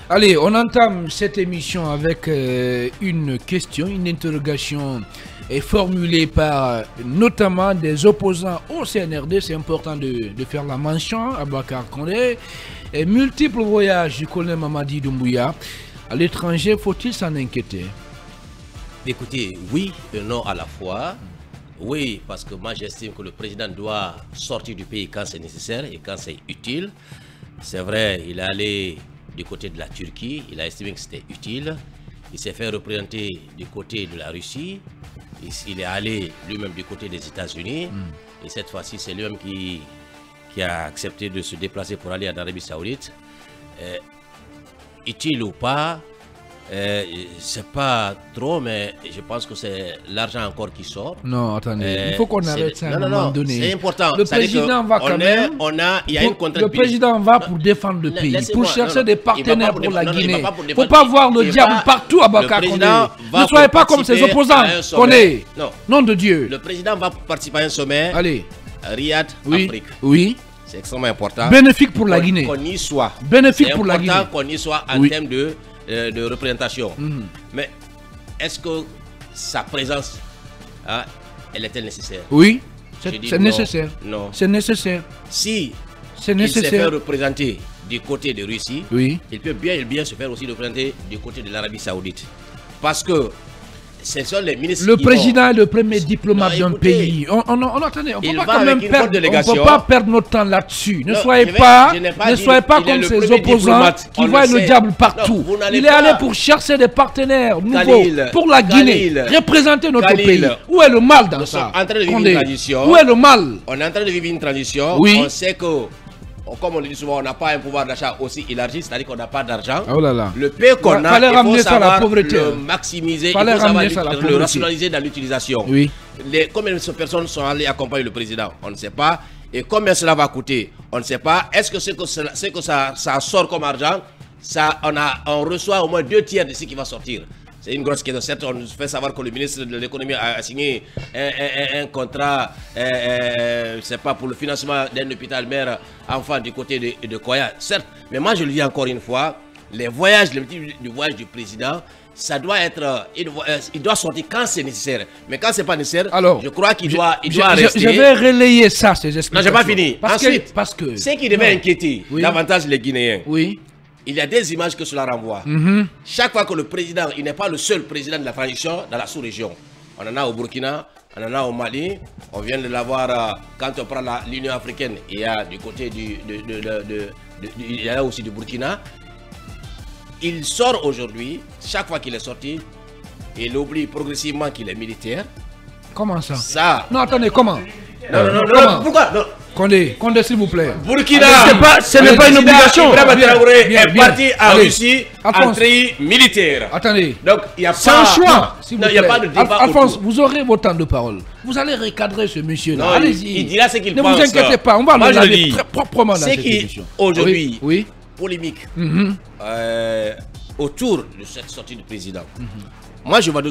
Allez, on entame cette émission avec une question, une interrogation formulée par notamment des opposants au CNRD. C'est important de faire la mention à Bakar Condé. Et multiples voyages du colonel Mamadi Doumbouya à l'étranger, faut-il s'en inquiéter? Écoutez, oui et non à la fois. Oui, parce que moi j'estime que le président doit sortir du pays quand c'est nécessaire et quand c'est utile. C'est vrai, il est allé du côté de la Turquie, il a estimé que c'était utile. Il s'est fait représenter du côté de la Russie. Il est allé lui-même du côté des États-Unis. Et cette fois-ci, c'est lui-même qui a accepté de se déplacer pour aller en Arabie Saoudite. Utile ou pas, c'est pas trop, mais je pense que c'est l'argent encore qui sort. Non, attendez, il faut qu'on arrête ça à un moment donné. C'est important. Le président va quand même. Il y a une contrainte. Le président va pour défendre le pays, pour chercher des partenaires pour la Guinée. Il ne faut pas voir le diable partout à Bakar Condé. Ne soyez pas comme ses opposants. Condé. Nom de Dieu. Le président va participer à un sommet. Allez. Riyad, Afrique. Oui. C'est extrêmement important. Bénéfique pour la Guinée. Qu'on y soit. Bénéfique pour la Guinée. C'est important qu'on y soit en termes de représentation. Mais est-ce que sa présence, elle est-elle nécessaire? Oui, c'est nécessaire. Non. C'est nécessaire. Si c'est il se fait nécessaire. représenter du côté de Russie, il peut bien se faire aussi représenter du côté de l'Arabie Saoudite. Parce que ce sont les ministres. Le président est le premier diplomate d'un pays. On attendez, on ne peut pas quand même perdre notre temps là-dessus. Ne soyez pas comme ces opposants qui voient le diable partout. Il est allé pour chercher des partenaires nouveaux pour la Guinée, représenter notre pays. Où est le mal dans ça? Où est le mal? On est en train de vivre une transition. On sait que, comme on le dit souvent, on n'a pas un pouvoir d'achat aussi élargi, c'est-à-dire qu'on n'a pas d'argent. Oh là là. Le peu qu'on a, il faut savoir le maximiser, il faut savoir le rationaliser dans l'utilisation. Combien de personnes sont allées accompagner le président? On ne sait pas. Et combien cela va coûter? On ne sait pas. Est-ce que c'est que ça sort comme argent? On reçoit au moins 2/3 de ce qui va sortir. C'est une grosse question. Certes, on fait savoir que le ministre de l'économie a signé un contrat, c'est pas pour le financement d'un hôpital mère enfant du côté de Koya. Certes, mais moi je le dis encore une fois, les voyages, le voyage du président, ça doit être, il doit sortir quand c'est nécessaire. Mais quand c'est pas nécessaire, alors, je crois qu'il doit rester. Je vais relayer ça, ces explications. Non, j'ai pas fini. Ensuite, ce qui devait inquiéter davantage les Guinéens. Il y a des images que cela renvoie. Chaque fois que le président, il n'est pas le seul président de la transition dans la sous-région. On en a au Burkina, on en a au Mali, on vient de l'avoir quand on prend l'Union africaine, il y a du côté il y a aussi du Burkina. Il sort aujourd'hui, chaque fois qu'il est sorti, il oublie progressivement qu'il est militaire. Comment ça? Non, attendez, comment? Non, pourquoi? Non. Condé, s'il vous plaît. Burkina, ce n'est pas une obligation. Ibrahima Traoré est parti en Russie en treillis militaire. Attendez. Donc, il n'y a pas un choix. Il n'y a pas de débat. Alphonse, vous aurez vos temps de parole. Vous allez recadrer ce monsieur-là. Allez-y. Il dira ce qu'il pense. Ne vous inquiétez pas, on va le regarder très proprement dans cette émission. Aujourd'hui, polémique autour de cette sortie du président. Moi, je vois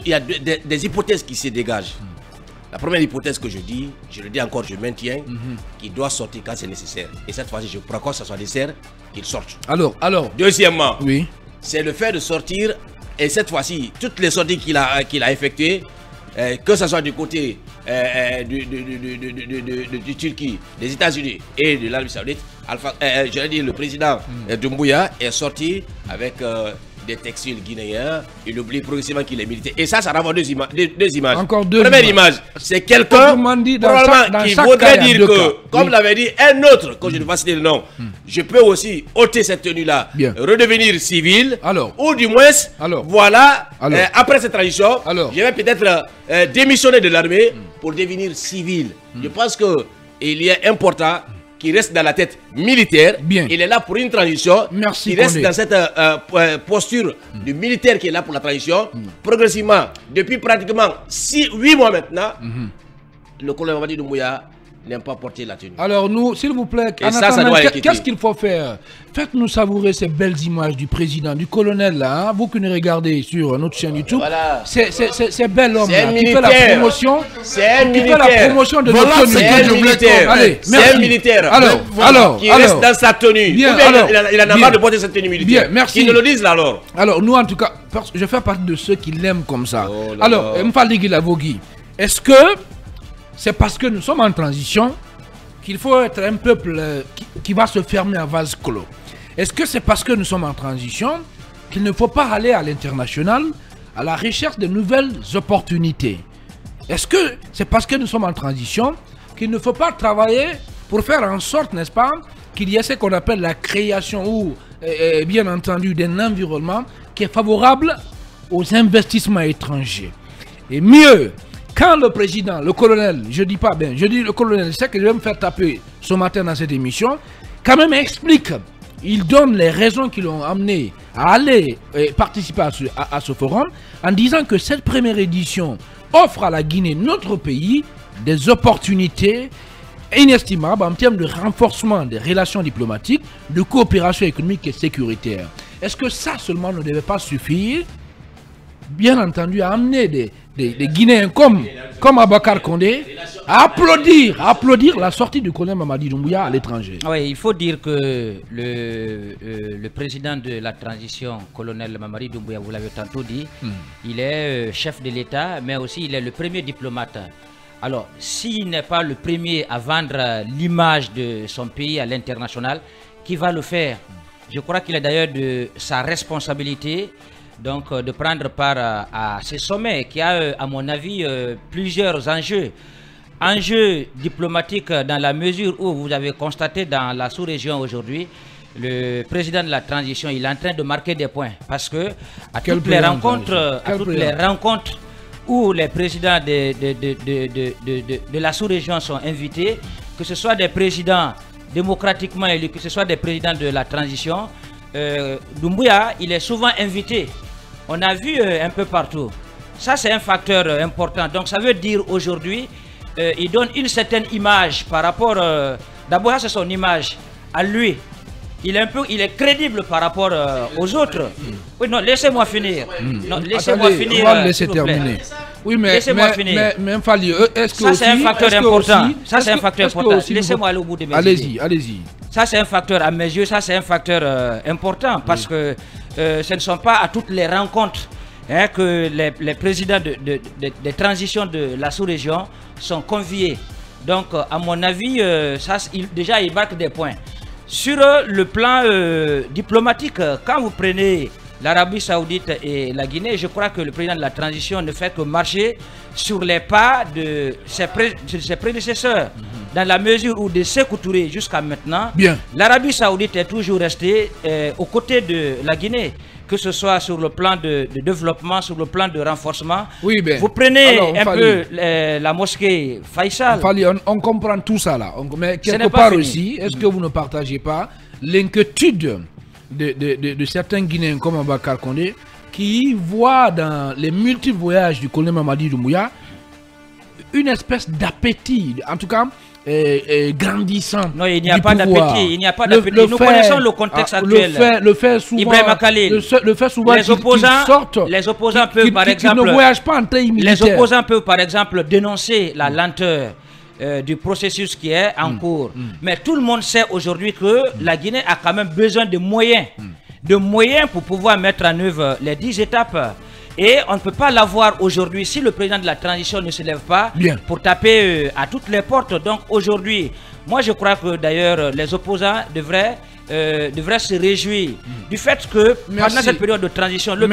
il y a des hypothèses qui se dégagent. La première hypothèse que je le dis encore, je maintiens, qu'il doit sortir quand c'est nécessaire. Et cette fois-ci, je crois que ça soit nécessaire qu'il sorte. Alors. Deuxièmement, c'est le fait de sortir, et cette fois-ci, toutes les sorties qu'il a effectuées, que ce soit du côté du Turquie, des États-Unis et de l'Arabie Saoudite, le président Doumbouya est sorti avec des textiles guinéens, il oublie progressivement qu'il est militaire. Et ça renvoie deux images. Encore deux Première image, c'est quelqu'un qui voudrait dire que, comme l'avait dit un autre, que je ne vais pas citer le nom, je peux aussi ôter cette tenue-là, redevenir civil, ou du moins, après cette transition, je vais peut-être démissionner de l'armée pour devenir civil. Je pense qu'il est important qui reste dans la tête militaire. Il est là pour une transition. Il reste dans cette posture du militaire qui est là pour la transition. Progressivement, depuis pratiquement 8 mois maintenant, le colonel Mamadi Doumbouya n'aiment pas porter la tenue. Alors nous, s'il vous plaît, qu'est-ce qu'il faut faire? Faites-nous savourer ces belles images du président, du colonel là, hein, vous qui nous regardez sur notre chaîne YouTube. Voilà. C'est bel homme là, qui fait la promotion. C'est un militaire. Qui fait la promotion de notre tenue. C'est un militaire. Allez, c'est un militaire. Alors, qui reste dans sa tenue. Bien, il en a marre de porter cette tenue militaire. Bien, merci. Qui nous le disent là alors. Alors nous en tout cas, je fais partie de ceux qui l'aiment comme ça. Alors, Mfali Lavogui, est-ce que c'est parce que nous sommes en transition qu'il faut être un peuple qui va se fermer à vase clos? Est-ce que c'est parce que nous sommes en transition qu'il ne faut pas aller à l'international à la recherche de nouvelles opportunités? Est-ce que c'est parce que nous sommes en transition qu'il ne faut pas travailler pour faire en sorte, n'est-ce pas, qu'il y ait ce qu'on appelle la création ou bien entendu d'un environnement qui est favorable aux investissements étrangers? Et mieux, quand le président, le colonel, je dis pas bien, je dis le colonel, c'est que je vais me faire taper ce matin dans cette émission, quand même explique, il donne les raisons qui l'ont amené à aller participer à ce forum, en disant que cette première édition offre à la Guinée, notre pays, des opportunités inestimables en termes de renforcement des relations diplomatiques, de coopération économique et sécuritaire. Est-ce que ça seulement ne devait pas suffire, bien entendu, à amener des Guinéens comme Abakar Condé à applaudir la sortie du colonel Mamadi Doumbouya à l'étranger? Oui, il faut dire que le président de la transition, colonel Mamadi Doumbouya, vous l'avez tantôt dit, il est chef de l'État, mais aussi il est le premier diplomate. Alors, s'il n'est pas le premier à vendre l'image de son pays à l'international, qui va le faire? Je crois qu'il est d'ailleurs de sa responsabilité donc de prendre part à ces sommets qui a, à mon avis, plusieurs enjeux. Enjeux diplomatiques dans la mesure où vous avez constaté dans la sous-région aujourd'hui, le président de la transition, il est en train de marquer des points. Parce que à toutes les rencontres où les présidents de la sous-région sont invités, que ce soit des présidents démocratiquement élus, que ce soit des présidents de la transition, Doumbouya, il est souvent invité. On a vu un peu partout. Ça, c'est un facteur important. Donc, ça veut dire aujourd'hui, il donne une certaine image par rapport... D'abord, c'est son image à lui. Il est crédible par rapport aux autres. Oui, non, laissez-moi finir. Non, laissez-moi finir. On va le laisser terminer. Oui, mais Fali, est-ce que ça, c'est un facteur important. Ça, c'est un facteur important. Laissez-moi aller au bout de mes idées. Allez-y. Ça, c'est un facteur, à mes yeux, ça, c'est un facteur important parce que ce ne sont pas à toutes les rencontres que les présidents des transitions de la sous-région sont conviés. Donc, à mon avis, déjà, il marque des points. Sur le plan diplomatique, quand vous prenez l'Arabie Saoudite et la Guinée, je crois que le président de la transition ne fait que marcher sur les pas de ses prédécesseurs. Dans la mesure où de Sékou Touré jusqu'à maintenant, l'Arabie Saoudite est toujours restée aux côtés de la Guinée, que ce soit sur le plan de développement, sur le plan de renforcement. Oui, vous prenez un peu la mosquée Faisal. On comprend tout ça là, mais quelque part aussi, est-ce que vous ne partagez pas l'inquiétude de certains Guinéens comme Abakar Condé qui voient dans les multiples voyages du colonel Mamadi Doumbouya une espèce d'appétit, en tout cas grandissant. Non, il n'y a pas d'appétit. Il n'y a pas d'appétit. Nous connaissons le contexte actuel. Le fait souvent. Ibrahim Khalil. Le fait souvent. Les opposants peuvent par exemple. Qui ne voyagent pas en taille militaire. Les opposants peuvent par exemple dénoncer la lenteur du processus qui est en cours. Mais tout le monde sait aujourd'hui que la Guinée a quand même besoin de moyens. De moyens pour pouvoir mettre en œuvre les 10 étapes. Et on ne peut pas l'avoir aujourd'hui si le président de la transition ne se lève pas pour taper à toutes les portes. Donc aujourd'hui, moi je crois que d'ailleurs les opposants devraient se réjouir du fait que pendant cette période de transition, le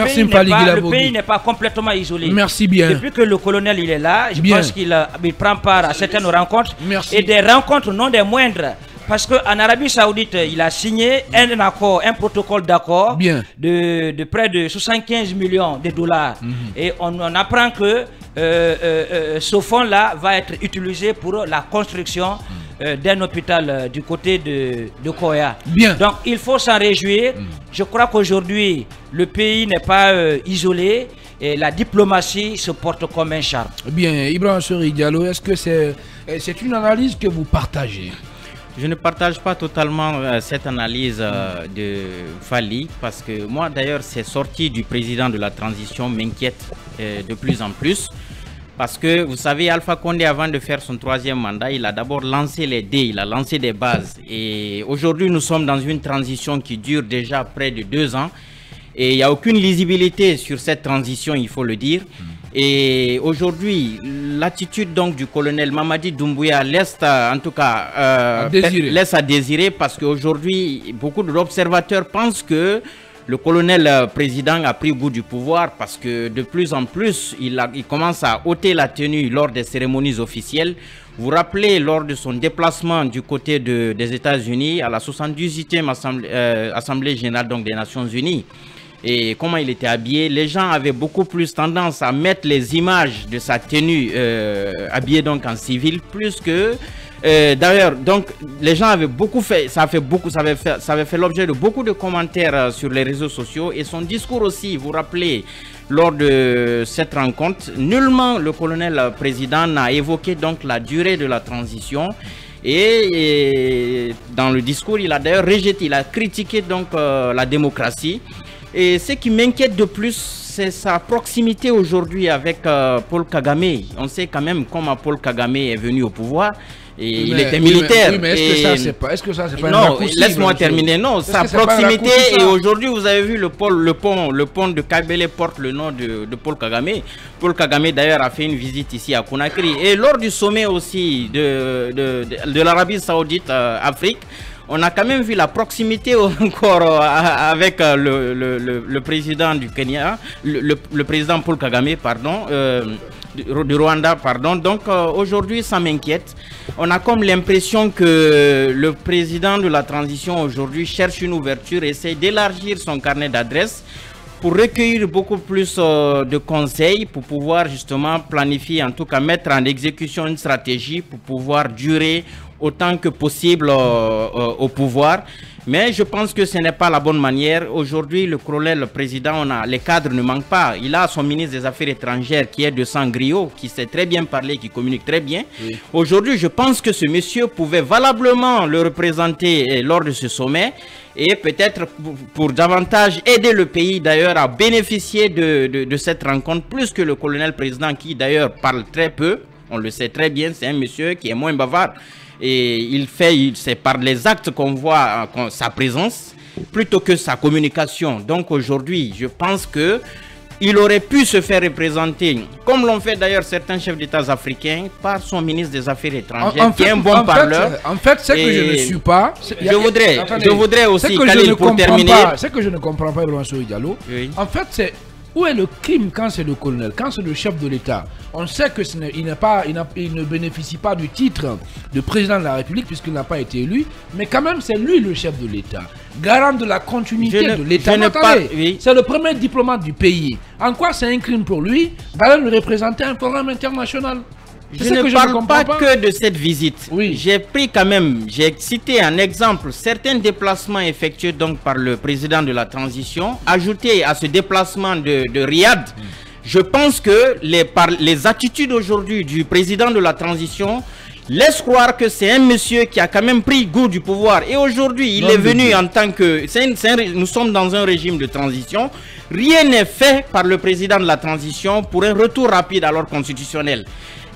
pays n'est pas complètement isolé. Merci bien. Depuis que le colonel il est là, je pense qu'il prend part à certaines rencontres et des rencontres non des moindres. Parce qu'en Arabie Saoudite, il a signé un accord, un protocole d'accord de près de 75 millions de dollars. Et on apprend que ce fonds-là va être utilisé pour la construction d'un hôpital du côté de Koya. Donc il faut s'en réjouir. Je crois qu'aujourd'hui, le pays n'est pas isolé. et la diplomatie se porte comme un char. Bien, Ibrahim Sori Diallo, est-ce que c'est une analyse que vous partagez? Je ne partage pas totalement cette analyse de Fally, parce que moi d'ailleurs ces sorties du président de la transition m'inquiètent de plus en plus. Parce que vous savez, Alpha Condé, avant de faire son 3e mandat, il a d'abord lancé les dés, il a lancé des bases. Et aujourd'hui, nous sommes dans une transition qui dure déjà près de 2 ans. Et il n'y a aucune lisibilité sur cette transition, il faut le dire. Et aujourd'hui, l'attitude donc du colonel Mamadi Doumbouya laisse en tout cas laisse à désirer, parce qu'aujourd'hui, beaucoup d'observateurs pensent que le colonel président a pris goût du pouvoir, parce que de plus en plus, il commence à ôter la tenue lors des cérémonies officielles. Vous vous rappelez, lors de son déplacement du côté des États-Unis à la 78e Assemblée générale donc, des Nations Unies, et comment il était habillé, les gens avaient beaucoup plus tendance à mettre les images de sa tenue habillée donc en civil, plus que d'ailleurs, donc les gens avaient beaucoup fait, ça avait fait l'objet de beaucoup de commentaires sur les réseaux sociaux, et son discours aussi, vous vous rappelez, lors de cette rencontre, nullement le colonel président n'a évoqué donc la durée de la transition. Et dans le discours, il a d'ailleurs rejeté, il a critiqué donc la démocratie. Et ce qui m'inquiète de plus, c'est sa proximité aujourd'hui avec Paul Kagame. On sait quand même comment Paul Kagame est venu au pouvoir. Et il était militaire. Oui, mais est-ce que ça c'est pas non, laisse-moi terminer. Non, sa proximité, et aujourd'hui vous avez vu le pont de Kabele porte le nom de Paul Kagame. Paul Kagame d'ailleurs a fait une visite ici à Conakry. Et lors du sommet aussi de l'Arabie Saoudite Afrique, on a quand même vu la proximité encore avec le président du Kenya, le président Paul Kagame, pardon, du Rwanda, pardon. Donc aujourd'hui, ça m'inquiète. On a comme l'impression que le président de la transition aujourd'hui cherche une ouverture, essaie d'élargir son carnet d'adresses pour recueillir beaucoup plus de conseils, pour pouvoir justement planifier, en tout cas mettre en exécution une stratégie pour pouvoir durer autant que possible au pouvoir. Mais je pense que ce n'est pas la bonne manière. Aujourd'hui, le colonel, le président, les cadres ne manquent pas. Il a son ministre des Affaires étrangères qui est de Sangrio, qui sait très bien parler, qui communique très bien. Oui. Aujourd'hui, je pense que ce monsieur pouvait valablement le représenter lors de ce sommet, et peut-être pour davantage aider le pays d'ailleurs à bénéficier de cette rencontre, plus que le colonel président qui d'ailleurs parle très peu. On le sait très bien, c'est un monsieur qui est moins bavard. Et c'est par les actes qu'on voit sa présence plutôt que sa communication. Donc aujourd'hui, je pense que il aurait pu se faire représenter, comme l'ont fait d'ailleurs certains chefs d'État africains, par son ministre des Affaires étrangères, qui est un bon parleur. En fait, c'est que je ne suis pas... Je voudrais aussi, Khalil, pour terminer... C'est que je ne comprends pas, Ibrahim Sori Diallo. Oui. En fait, c'est... Où est le crime quand c'est le colonel, quand c'est le chef de l'État? On sait qu'il ne bénéficie pas du titre de président de la République puisqu'il n'a pas été élu, mais quand même c'est lui le chef de l'État, garant de la continuité de l'État. C'est le premier diplomate du pays. En quoi c'est un crime pour lui d'aller le représenter à un programme international? Je ne parle pas que de cette visite. Oui. J'ai cité un exemple, certains déplacements effectués donc par le président de la transition, ajoutés à ce déplacement de Riyad. Je pense que les attitudes aujourd'hui du président de la transition laissent croire que c'est un monsieur qui a quand même pris goût du pouvoir. Et aujourd'hui, il est venu en tant que... nous sommes dans un régime de transition. Rien n'est fait par le président de la transition pour un retour rapide à l'ordre constitutionnel.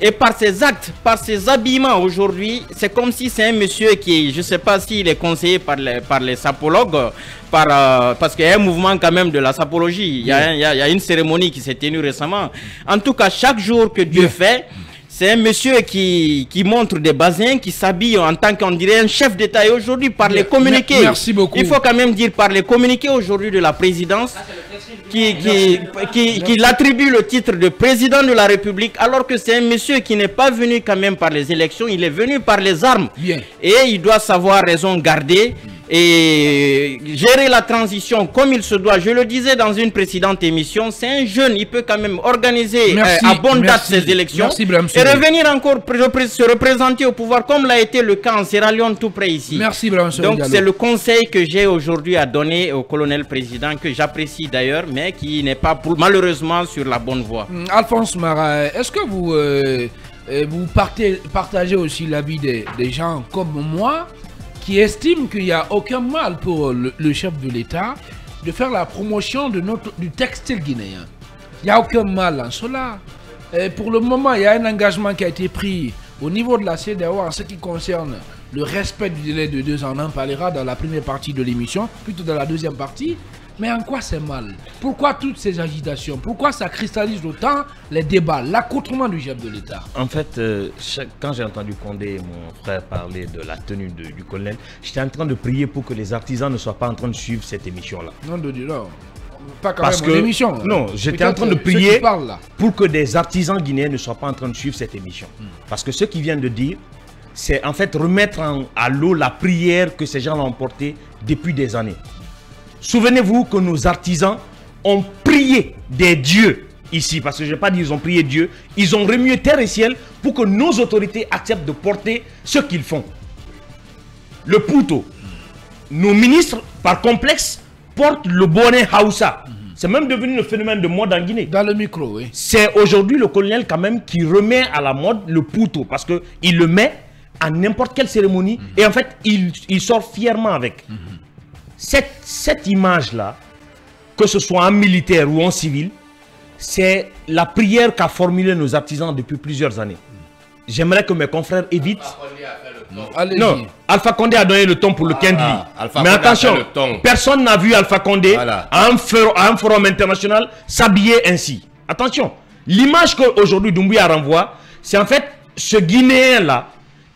Et par ses actes, par ses habillements aujourd'hui, c'est comme si c'est un monsieur qui, je ne sais pas s'il est conseillé par les sapologues, parce qu'il y a un mouvement quand même de la sapologie. Il y a une cérémonie qui s'est tenue récemment. En tout cas, chaque jour que Dieu fait, c'est un monsieur qui montre des basins, qui s'habille en tant qu'on dirait un chef d'État. Et aujourd'hui, par les communiqués, merci beaucoup. Il faut quand même dire par les communiqués aujourd'hui de la présidence, qui l'attribue le titre de président de la République, alors que c'est un monsieur qui n'est pas venu quand même par les élections, il est venu par les armes. Bien. Et il doit savoir raison garder. et gérer la transition comme il se doit. Je le disais dans une précédente émission, c'est un jeune, il peut quand même organiser à bonne date ses élections et revenir encore se représenter au pouvoir comme l'a été le cas en Sierra Leone tout près ici. Merci, donc c'est le conseil que j'ai aujourd'hui à donner au colonel président, que j'apprécie d'ailleurs, mais qui n'est pas malheureusement sur la bonne voie. Alphonse Mara, est-ce que vous partagez aussi l'avis des gens comme moi qui estiment qu'il n'y a aucun mal pour le chef de l'État de faire la promotion du textile guinéen? Il n'y a aucun mal en cela. Et pour le moment, il y a un engagement qui a été pris au niveau de la CEDEAO en ce qui concerne le respect du délai de 2 ans. On en parlera dans la première partie de l'émission, plutôt dans la deuxième partie. Mais en quoi c'est mal? Pourquoi toutes ces agitations? Pourquoi ça cristallise autant les débats, l'accoutrement du chef de l'État? En fait, quand j'ai entendu Condé, mon frère, parler de la tenue du colonel, j'étais en train de prier pour que les artisans ne soient pas en train de suivre cette émission-là. Non, non. Pas quand même mon émission. Non, j'étais en train de prier pour que des artisans guinéens ne soient pas en train de suivre cette émission. Parce que ce qu'ils viennent de dire, c'est en fait remettre à l'eau la prière que ces gens ont portée depuis des années. Souvenez-vous que nos artisans ont prié des dieux ici, parce que je ne vais pas dire ils ont prié Dieu, ils ont remué terre et ciel pour que nos autorités acceptent de porter ce qu'ils font. Le Pouto, nos ministres, par complexe, portent le bonnet Hausa. C'est même devenu le phénomène de mode en Guinée. Dans le micro, oui. C'est aujourd'hui le colonel quand même qui remet à la mode le Pouto, parce qu'il le met à n'importe quelle cérémonie et en fait, il sort fièrement avec. Cette image-là, que ce soit en militaire ou en civil, c'est la prière qu'a formulée nos artisans depuis plusieurs années. J'aimerais que mes confrères évitent... Non, Alpha Condé a donné le ton pour le Kendli. Mais attention, personne n'a vu Alpha Condé à un forum international s'habiller ainsi. Attention, l'image qu'aujourd'hui Doumbouya renvoie, c'est en fait ce Guinéen-là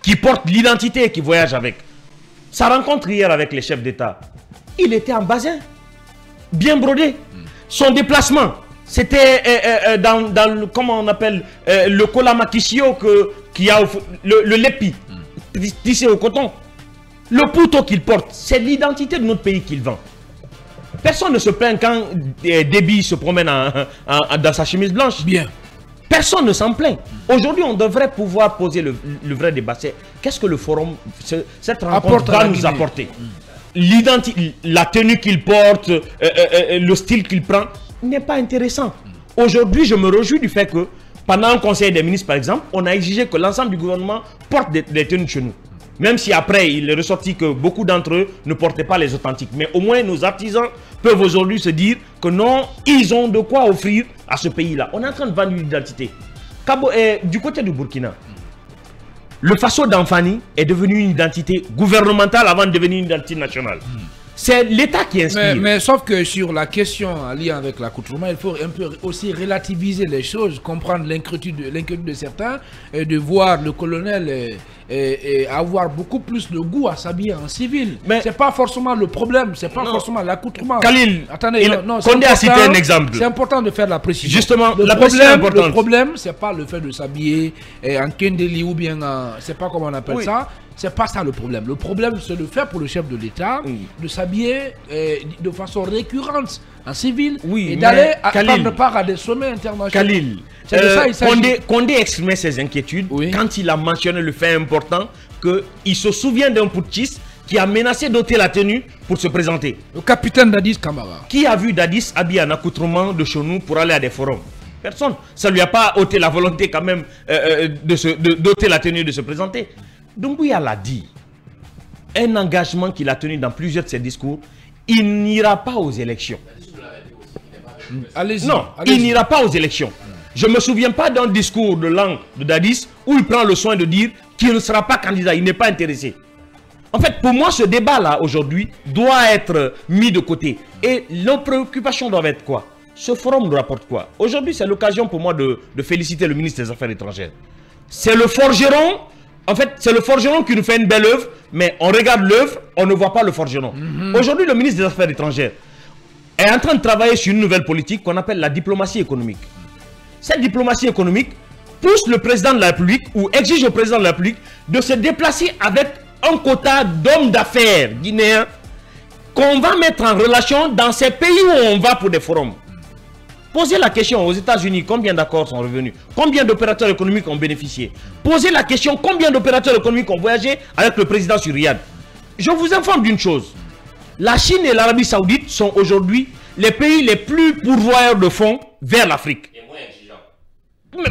qui porte l'identité et qui voyage avec. Sa rencontre hier avec les chefs d'État, il était en basin, bien brodé. Son déplacement, c'était dans le, comment on appelle, le Kolamakishio qui a le lépi, tissé au coton. Le Pouto qu'il porte, c'est l'identité de notre pays qu'il vend. Personne ne se plaint quand Déby se promène dans sa chemise blanche. Bien. Personne ne s'en plaint. Aujourd'hui, on devrait pouvoir poser le vrai débat. Qu'est-ce que le forum, cette rencontre va nous apporter? L'identité, la tenue qu'il porte, le style qu'il prend, n'est pas intéressant. Aujourd'hui, je me réjouis du fait que, pendant un conseil des ministres, par exemple, on a exigé que l'ensemble du gouvernement porte des tenues chez nous. Même si après, il est ressorti que beaucoup d'entre eux ne portaient pas les authentiques. Mais au moins, nos artisans peuvent aujourd'hui se dire que non, ils ont de quoi offrir à ce pays-là. On est en train de vendre une identité. Du côté du Burkina, le Faso d'Anfani est devenu une identité gouvernementale avant de devenir une identité nationale. C'est l'État qui inspire. Mais sauf que sur la question en lien avec l'accoutrement, il faut un peu aussi relativiser les choses, comprendre l'inquiétude de certains, et de voir le colonel avoir beaucoup plus de goût à s'habiller en civil. Mais c'est pas forcément le problème, c'est pas forcément l'accoutrement. Khalil, attendez, Condé a cité un exemple. C'est important de faire la précision. Justement, le problème, c'est pas le fait de s'habiller en Kendeli ou bien c'est pas comment on appelle ça. C'est pas ça le problème. Le problème, c'est de faire pour le chef de l'État de s'habiller de façon récurrente en civil et d'aller prendre part à des sommets internationaux. Khalil, Condé exprimait ses inquiétudes quand il a mentionné le fait important qu'il se souvient d'un putschiste qui a menacé d'ôter la tenue pour se présenter. Le capitaine Dadis Kamara. Qui a vu Dadis habillé en accoutrement de chenou pour aller à des forums? Personne. Ça ne lui a pas ôté la volonté quand même d'ôter la tenue de se présenter. Doumbouya l'a dit, un engagement qu'il a tenu dans plusieurs de ses discours, il n'ira pas aux élections. Non, il n'ira pas aux élections. Je ne me souviens pas d'un discours de langue de Dadis où il prend le soin de dire qu'il ne sera pas candidat, il n'est pas intéressé. En fait, pour moi, ce débat-là, aujourd'hui, doit être mis de côté. Et nos préoccupations doivent être quoi? Ce forum nous rapporte quoi? Aujourd'hui, c'est l'occasion pour moi de féliciter le ministre des Affaires étrangères. C'est le forgeron. En fait, c'est le forgeron qui nous fait une belle œuvre, mais on regarde l'œuvre, on ne voit pas le forgeron. Aujourd'hui, le ministre des Affaires étrangères est en train de travailler sur une nouvelle politique qu'on appelle la diplomatie économique. Cette diplomatie économique pousse le président de la République ou exige au président de la République de se déplacer avec un quota d'hommes d'affaires guinéens qu'on va mettre en relation dans ces pays où on va pour des forums. Posez la question aux États-Unis, combien d'accords sont revenus? Combien d'opérateurs économiques ont bénéficié? Posez la question, combien d'opérateurs économiques ont voyagé avec le président sur Riyad? Je vous informe d'une chose. La Chine et l'Arabie Saoudite sont aujourd'hui les pays les plus pourvoyeurs de fonds vers l'Afrique.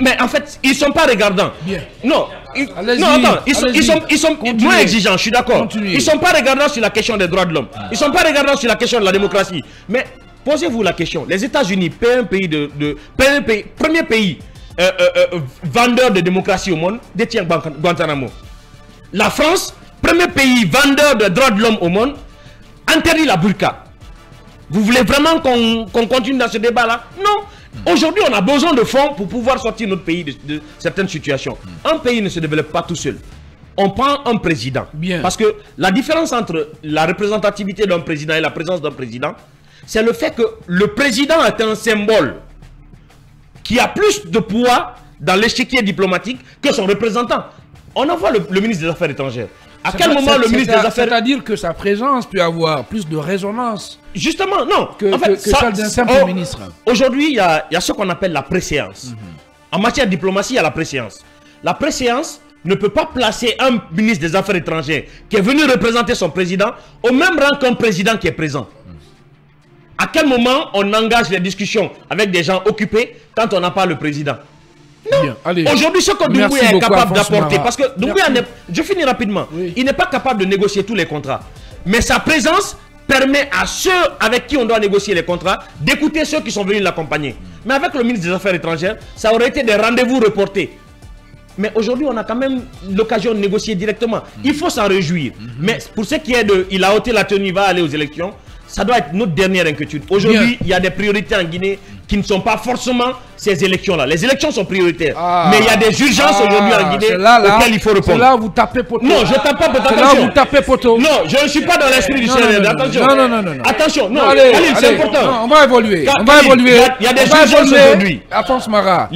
Mais en fait, ils ne sont pas regardants. Bien. Non, attends, ils sont moins exigeants, je suis d'accord. Ils ne sont pas regardants sur la question des droits de l'homme. Ils ne sont pas regardants sur la question de la démocratie. Mais posez-vous la question. Les États-Unis, premier pays vendeur de démocratie au monde, détient Guantanamo. La France, premier pays vendeur de droits de l'homme au monde, interdit la burqa. Vous voulez vraiment qu'on continue dans ce débat-là? Non. Aujourd'hui, on a besoin de fonds pour pouvoir sortir notre pays de certaines situations. Un pays ne se développe pas tout seul. On prend un président. Bien. Parce que la différence entre la représentativité d'un président et la présence d'un président, c'est le fait que le président est un symbole qui a plus de poids dans l'échiquier diplomatique que son représentant. On envoie le ministre des Affaires étrangères. À quel moment le ministre des Affaires... C'est-à-dire que sa présence peut avoir plus de résonance. Justement, non. Que celle d'un simple ministre. Aujourd'hui, il y a ce qu'on appelle la préséance. En matière de diplomatie, il y a la préséance. La préséance ne peut pas placer un ministre des Affaires étrangères qui est venu représenter son président au même rang qu'un président qui est présent. À quel moment on engage les discussions avec des gens occupés quand on n'a pas le président? Non. Aujourd'hui, ce que Doumbouya est capable d'apporter, parce que Doumbouya, je finis rapidement, il n'est pas capable de négocier tous les contrats. Mais sa présence permet à ceux avec qui on doit négocier les contrats d'écouter ceux qui sont venus l'accompagner. Mais avec le ministre des Affaires étrangères, ça aurait été des rendez-vous reportés. Mais aujourd'hui, on a quand même l'occasion de négocier directement. Il faut s'en réjouir. Mais pour ce qui est de... Il a ôté la tenue, il va aller aux élections. Ça doit être notre dernière inquiétude. Aujourd'hui, il y a des priorités en Guinée qui ne sont pas forcément ces élections-là. Les élections sont prioritaires. Mais il y a des urgences aujourd'hui en Guinée auxquelles il faut répondre. C'est là où vous tapez poteau. Non, je ne tape pas poteau. C'est là où vous tapez poteau. Non, je ne suis pas dans l'esprit du CNRD. Attention. Non. Attention. Non, allez, c'est important. Non, on va évoluer. Il y a des urgences aujourd'hui. Alphonse Mara.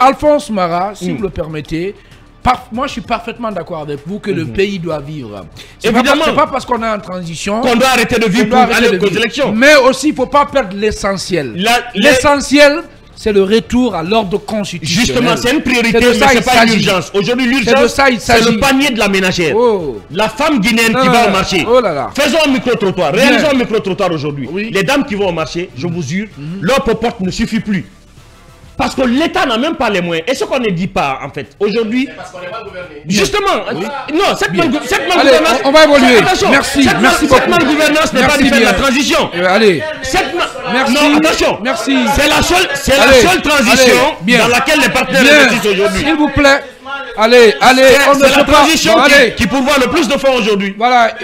Alphonse Mara, si vous le permettez. Moi, je suis parfaitement d'accord avec vous que le pays doit vivre. Évidemment, c'est pas parce qu'on est en transition qu'on doit arrêter de vivre pour aller aux élections. Mais aussi, il ne faut pas perdre l'essentiel. L'essentiel, c'est le retour à l'ordre constitutionnel. Justement, c'est une priorité, mais ce n'est pas une urgence. Aujourd'hui, l'urgence, c'est le panier de la ménagère. La femme guinéenne qui va au marché. Faisons un micro-trottoir. Réalisons un micro-trottoir aujourd'hui. Les dames qui vont au marché, je vous jure, leur popote ne suffit plus. Parce que l'État n'a même pas les moyens. Et ce qu'on ne dit pas, en fait, aujourd'hui... C'est parce qu'on n'est pas gouverné. Justement, non, cette malgouvernance... On va évoluer. Merci beaucoup. Cette malgouvernance n'est pas du fait de la transition. Allez. Merci. Non, attention. Merci. C'est la seule transition dans laquelle les partenaires investissent aujourd'hui. S'il vous plaît. Allez, c'est la transition qui pourvoit le plus de fonds aujourd'hui. Voilà,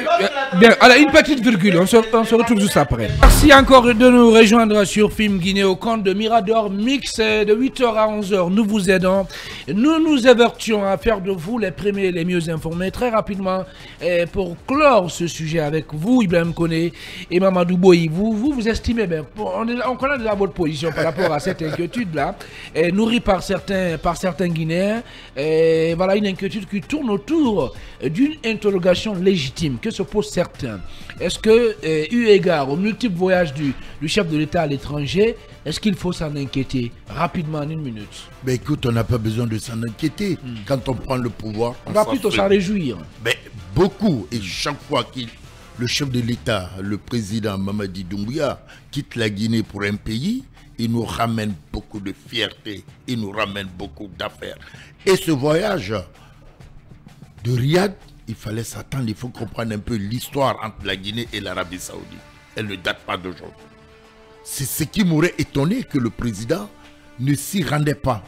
bien, allez, une petite virgule, on se retrouve juste après. Merci encore de nous rejoindre sur Film Guinée au compte de Mirador Mix de 8h à 11h. Nous vous aidons, nous nous avertions à faire de vous les premiers et les mieux informés très rapidement. Et pour clore ce sujet avec vous, Ibrahim Koné et Mamadou Boyi, vous estimez, ben, on connaît déjà votre position par rapport à cette inquiétude-là, nourrie par certains Guinéens. Et voilà une inquiétude qui tourne autour d'une interrogation légitime que se posent certains. Est-ce que, eu égard aux multiples voyages du chef de l'État à l'étranger, est-ce qu'il faut s'en inquiéter rapidement en une minute? Ben écoute, on n'a pas besoin de s'en inquiéter. Quand on prend le pouvoir, on va plutôt s'en réjouir. Ben, beaucoup. Et chaque fois que le chef de l'État, le président Mamadi Doumbouya, quitte la Guinée pour un pays, il nous ramène beaucoup de fierté, il nous ramène beaucoup d'affaires. Et ce voyage de Riyad, il fallait s'attendre, il faut comprendre un peu l'histoire entre la Guinée et l'Arabie Saoudite. Elle ne date pas d'aujourd'hui. C'est ce qui m'aurait étonné que le président ne s'y rendait pas.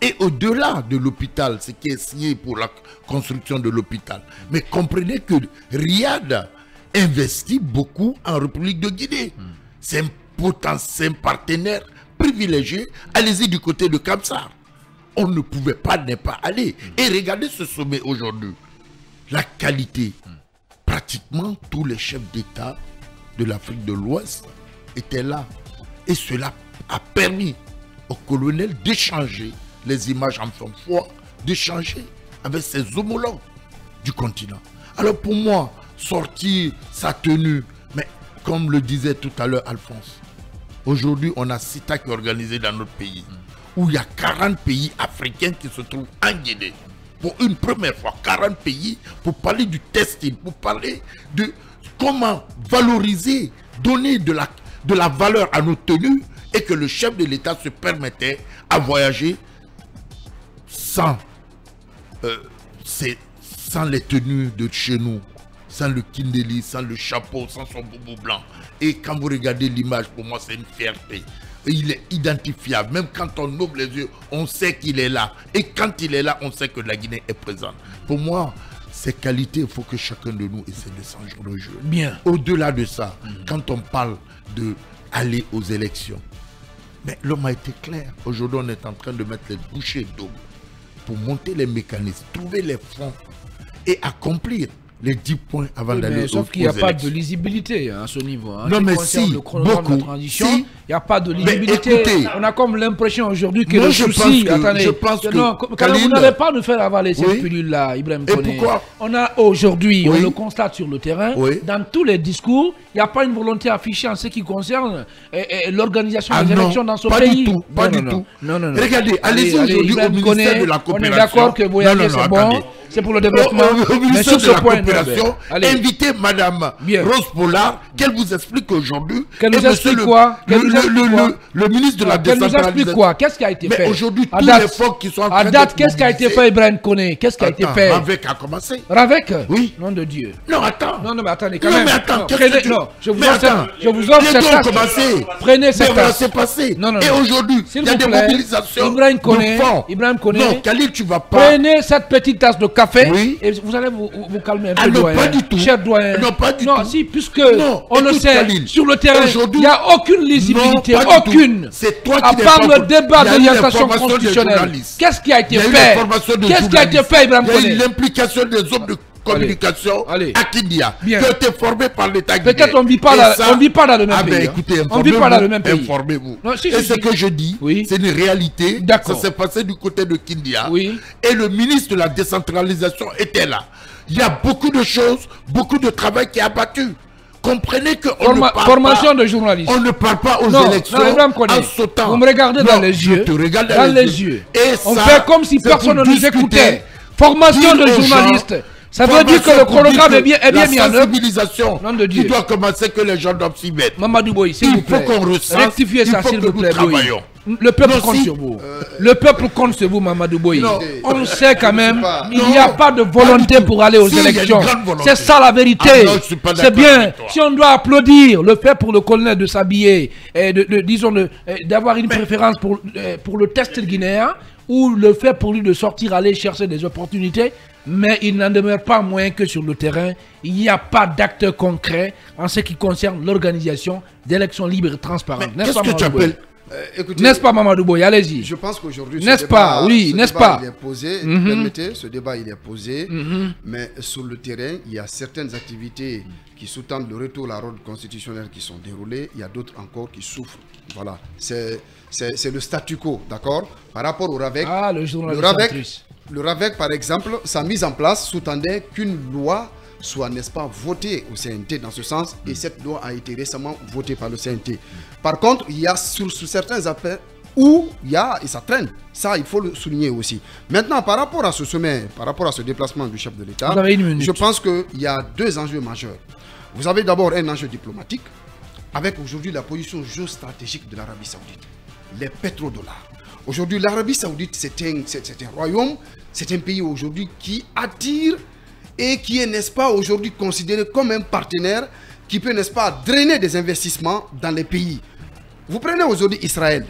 Et au-delà de l'hôpital, ce qui est signé pour la construction de l'hôpital. Mais comprenez que Riyad investit beaucoup en République de Guinée. C'est un potentiel partenaire privilégié. Allez-y du côté de Kamsar. On ne pouvait pas ne pas aller. Et regardez ce sommet aujourd'hui. La qualité. Pratiquement tous les chefs d'État de l'Afrique de l'Ouest étaient là. Et cela a permis au colonel d'échanger les images en son foi, d'échanger avec ses homologues du continent. Alors pour moi, sortir sa tenue. Mais comme le disait tout à l'heure Alphonse, aujourd'hui on a CITA qui est organisé dans notre pays, où il y a 40 pays africains qui se trouvent en Guinée. Pour une première fois, 40 pays, pour parler du textile, pour parler de comment valoriser, donner de la valeur à nos tenues, et que le chef de l'État se permettait à voyager sans les tenues de chez nous, sans le kindeli, sans le chapeau, sans son boubou blanc. Et quand vous regardez l'image, pour moi c'est une fierté. Et il est identifiable, même quand on ouvre les yeux, on sait qu'il est là. Et quand il est là, on sait que la Guinée est présente. Pour moi, ces qualités, il faut que chacun de nous essaie de s'en jouer. Bien. Au-delà de ça, quand on parle d'aller aux élections, mais l'homme a été clair. Aujourd'hui, on est en train de mettre les bouchées doubles pour monter les mécanismes, trouver les fonds et accomplir les 10 points avant d'aller aux élections. Sauf qu'il n'y a pas de lisibilité à ce niveau. Non, mais si, beaucoup. De transition, il n'y a pas de lisibilité. Écoutez, on a comme l'impression aujourd'hui que le souci... Je pense que vous n'allez pas nous faire avaler cette pilule-là, Ibrahim Koné. Et pourquoi? On a aujourd'hui, on le constate sur le terrain, dans tous les discours, il n'y a pas une volonté affichée en ce qui concerne l'organisation des élections dans ce pays. Pas du tout. Non. Regardez, allez-y aujourd'hui au ministère de la coopération. On est d'accord que voyager, c'est bon. C'est pour le développement. Mais sur ce point, invitez Madame Rose Pollard, qu'elle vous explique aujourd'hui. Qu'elle nous explique quoi? Le ministre de la décentralisation. Qu'elle nous explique quoi? Qu'est-ce qui a été fait? Mais aujourd'hui, tous les fonds qui sont en train de... À date, qu'est-ce qui a été fait, Ibrahim Koné? Qu'est-ce qui a été fait? Ravec a commencé. Ravec? Oui. Nom de Dieu. Non, attends. Non, mais attendez, quand même. Non, mais attends. Je vous offre cette tasse. Prenez cette tasse. C'est passé. Non. Et aujourd'hui, il y a des mobilisations Ibrahim Koné. Non, Khalil, tu vas pas... Prenez cette petite tasse de café et vous allez vous calmer un peu, doyen. Pas du tout. Cher doyen. Non, pas du tout. Non, si, puisque on le sait, Khalil, sur le terrain, il n'y a aucune lisibilité, aucune. C'est toi qui à part le débat d'orientation constitutionnelle. Qu'est-ce qui a été fait? Qu'est-ce qui a été fait, Ibrahim Koné? Il y a eu l'implication des hommes de communication à Kindia, qui ont été formés par l'État guinéen. Peut-être on ne vit pas dans le même pays. Écoutez, on ne vit pas dans le même pays. Informez-vous. Et ce que je dis, c'est une réalité. Ça s'est passé du côté de Kindia. Et le ministre de la décentralisation était là. Il y a beaucoup de choses, beaucoup de travail qui est abattu. Comprenez que formation de journalistes. On ne parle pas aux élections en sautant. Vous me regardez dans les yeux. Je te regarde dans les yeux. Et on fait comme si personne ne nous écoutait. Formation de journalistes. Ça veut dire que le chronogramme est bien mis en œuvre. La sensibilisation qui doit commencer, que les gens doivent s'y mettre. Mamadou Boy, s'il vous plaît. Il faut qu'on ressente. Rectifiez ça, s'il vous plaît, Boy. Le peuple compte sur vous. Le peuple compte sur vous, Mamadou Boy. On sait quand même, il n'y a pas de volonté pour aller aux élections. C'est ça la vérité. C'est bien. Si on doit applaudir le fait pour le colonel de s'habiller, disons, d'avoir une préférence pour le test guinéen, ou le fait pour lui de sortir, aller chercher des opportunités, mais il n'en demeure pas moins que sur le terrain, il n'y a pas d'acte concret en ce qui concerne l'organisation d'élections libres et transparentes. Qu'est-ce que tu appelles N'est-ce pas, Mamadou Boy? Allez-y. Je pense qu'aujourd'hui, n'est-ce pas? Oui, n'est-ce pas? Il est posé. Permettez, ce débat il est posé, mais sur le terrain, il y a certaines activités qui sous-tendent le retour à l'ordre constitutionnel qui sont déroulées. Il y a d'autres encore qui souffrent. Voilà, c'est le statu quo, d'accord? Par rapport au RAVEC, le RAVEC, par exemple, sa mise en place sous-tendait qu'une loi soit, n'est-ce pas, votée au CNT dans ce sens, et cette loi a été récemment votée par le CNT. Par contre, il y a sur certains aspects où il y a, et ça traîne, ça il faut le souligner aussi. Maintenant, par rapport à ce sommet, par rapport à ce déplacement du chef de l'État, je pense qu'il y a deux enjeux majeurs. Vous avez d'abord un enjeu diplomatique, avec aujourd'hui la position géostratégique de l'Arabie Saoudite, les pétrodollars. Aujourd'hui, l'Arabie Saoudite, c'est un royaume, c'est un pays aujourd'hui qui attire et qui est, n'est-ce pas, aujourd'hui considéré comme un partenaire qui peut, n'est-ce pas, drainer des investissements dans les pays. Vous prenez aujourd'hui Israël.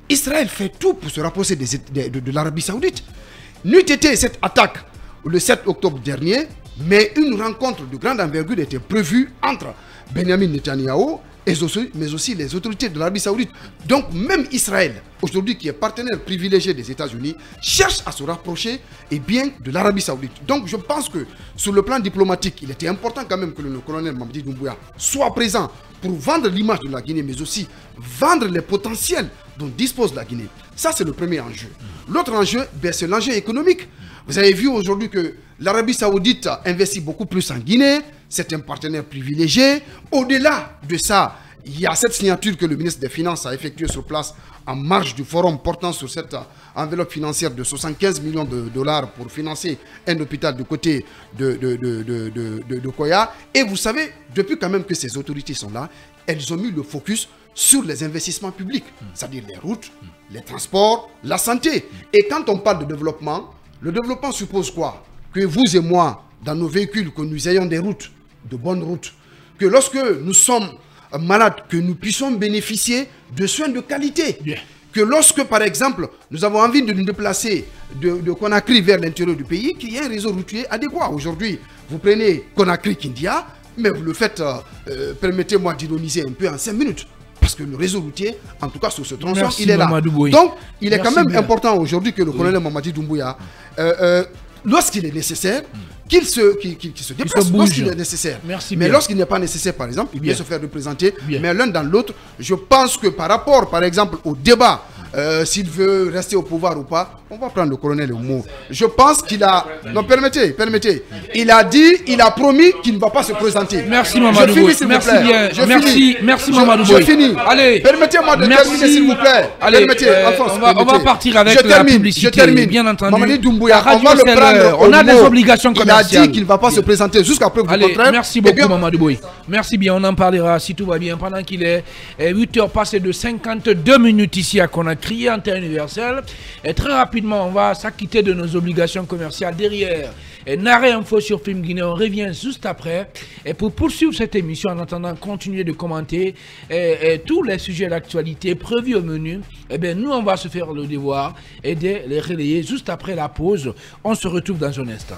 Israël fait tout pour se rapprocher de l'Arabie Saoudite. N'eût été cette attaque le 7 octobre dernier, mais une rencontre de grande envergure était prévue entre Benjamin Netanyahu mais aussi les autorités de l'Arabie Saoudite. Donc même Israël, aujourd'hui qui est partenaire privilégié des États-Unis, cherche à se rapprocher de l'Arabie Saoudite. Donc je pense que sur le plan diplomatique, il était important quand même que le colonel Mamadi Doumbouya soit présent pour vendre l'image de la Guinée, mais aussi vendre les potentiels dont dispose la Guinée. Ça, c'est le premier enjeu. L'autre enjeu, c'est l'enjeu économique. Vous avez vu aujourd'hui que l'Arabie Saoudite investit beaucoup plus en Guinée. C'est un partenaire privilégié. Au-delà de ça, il y a cette signature que le ministre des Finances a effectuée sur place en marge du forum portant sur cette enveloppe financière de 75 millions de dollars pour financer un hôpital du côté de Koya. Et vous savez, depuis quand même que ces autorités sont là, elles ont mis le focus sur les investissements publics, c'est-à-dire les routes, les transports, la santé. Et quand on parle de développement, le développement suppose quoi? Que vous et moi, dans nos véhicules, que nous ayons des routes, de bonnes routes, que lorsque nous sommes malades, que nous puissions bénéficier de soins de qualité. Bien. Que lorsque, par exemple, nous avons envie de nous déplacer de Conakry vers l'intérieur du pays, qu'il y ait un réseau routier adéquat. Aujourd'hui, vous prenez Conakry-Kindia, mais vous le faites, permettez-moi d'ironiser un peu, en 5 minutes. Parce que le réseau routier, en tout cas sur ce tronçon, il est là. Donc, il est quand même important aujourd'hui que le colonel Mamadi Doumbouya, lorsqu'il est nécessaire, qu'il se déplace lorsqu'il est nécessaire. Mais lorsqu'il n'est pas nécessaire, par exemple, il peut se faire représenter. Mais l'un dans l'autre, je pense que par rapport, par exemple, au débat, s'il veut rester au pouvoir ou pas, on va prendre le colonel au mot. Je pense qu'il a... Non, permettez. Il a dit, il a promis qu'il ne va pas se présenter. Merci, Mamadou Boy. Merci bien. Merci, Mamadou Boy. Je finis. Allez. Permettez-moi de terminer, s'il vous plaît. Allez, on va partir avec la publicité. Je termine. Bien entendu. Mamadi Doumbouya, on va le prendre au mot. On a des obligations commerciales. Il a dit qu'il ne va pas se présenter jusqu'à preuve du contraire. Merci beaucoup, Mamadou Boy. Merci bien. On en parlera si tout va bien. Pendant qu'il est 8h passé de 52 minutes ici à Conakry, en temps universel. Et très rapidement, on va s'acquitter de nos obligations commerciales derrière. Et Naré Info sur Film Guinée, on revient juste après. Et pour poursuivre cette émission, en attendant, continuer de commenter tous les sujets d'actualité prévus au menu, eh bien, nous, on va se faire le devoir et de les relayer juste après la pause. On se retrouve dans un instant.